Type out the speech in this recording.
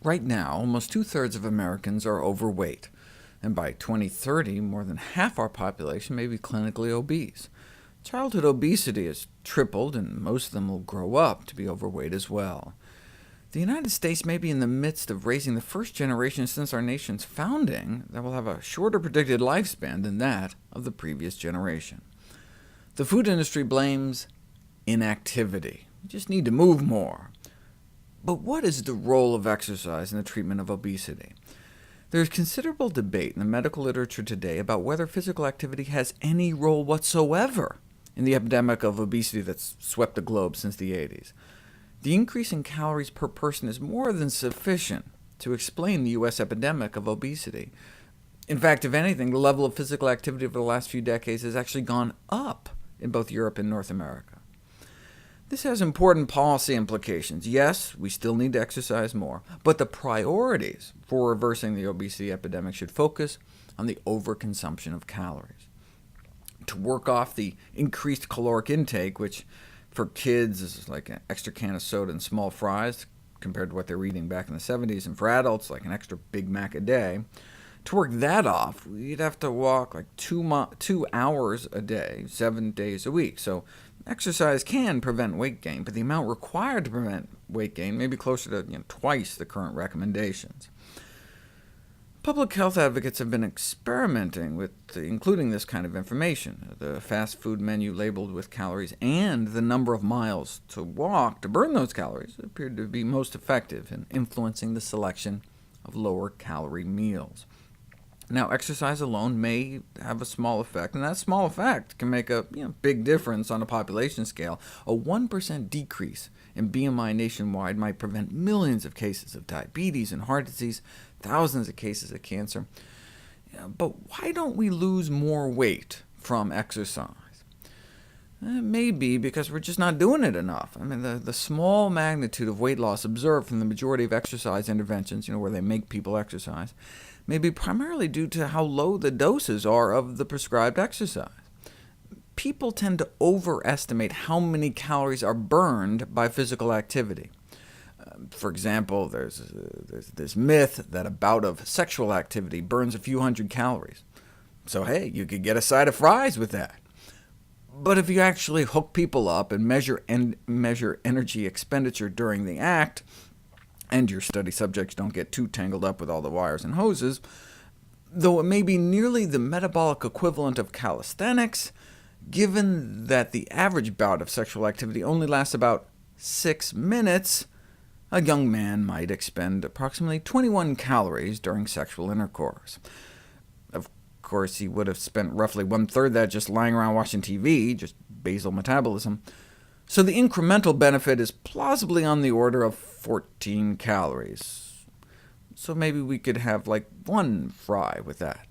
Right now, almost two-thirds of Americans are overweight, and by 2030, more than half our population may be clinically obese. Childhood obesity has tripled, and most of them will grow up to be overweight as well. The United States may be in the midst of raising the first generation since our nation's founding that will have a shorter predicted lifespan than that of the previous generation. The food industry blames inactivity. We just need to move more. But what is the role of exercise in the treatment of obesity? There is considerable debate in the medical literature today about whether physical activity has any role whatsoever in the epidemic of obesity that's swept the globe since the 80s. The increase in calories per person is more than sufficient to explain the U.S. epidemic of obesity. In fact, if anything, the level of physical activity over the last few decades has actually gone up in both Europe and North America. This has important policy implications. Yes, we still need to exercise more, but the priorities for reversing the obesity epidemic should focus on the overconsumption of calories. To work off the increased caloric intake, which for kids is like an extra can of soda and small fries, compared to what they were eating back in the 70s, and for adults, like an extra Big Mac a day, to work that off, we'd have to walk like 2 hours a day, 7 days a week. So exercise can prevent weight gain, but the amount required to prevent weight gain may be closer to twice the current recommendations. Public health advocates have been experimenting with including this kind of information. The fast food menu labeled with calories and the number of miles to walk to burn those calories appeared to be most effective in influencing the selection of lower-calorie meals. Now, exercise alone may have a small effect, and that small effect can make a big difference on a population scale. A 1% decrease in BMI nationwide might prevent millions of cases of diabetes and heart disease, thousands of cases of cancer. But why don't we lose more weight from exercise? It may be because we're just not doing it enough. I mean, the small magnitude of weight loss observed from the majority of exercise interventions, where they make people exercise, may be primarily due to how low the doses are of the prescribed exercise. People tend to overestimate how many calories are burned by physical activity. For example, there's this myth that a bout of sexual activity burns a few hundred calories. So hey, you could get a side of fries with that. But if you actually hook people up and measure energy expenditure during the act, and your study subjects don't get too tangled up with all the wires and hoses, though it may be nearly the metabolic equivalent of calisthenics, given that the average bout of sexual activity only lasts about 6 minutes, a young man might expend approximately 21 calories during sexual intercourse. Of course, he would have spent roughly one-third that just lying around watching TV, just basal metabolism. So the incremental benefit is plausibly on the order of 14 calories. So maybe we could have like one fry with that.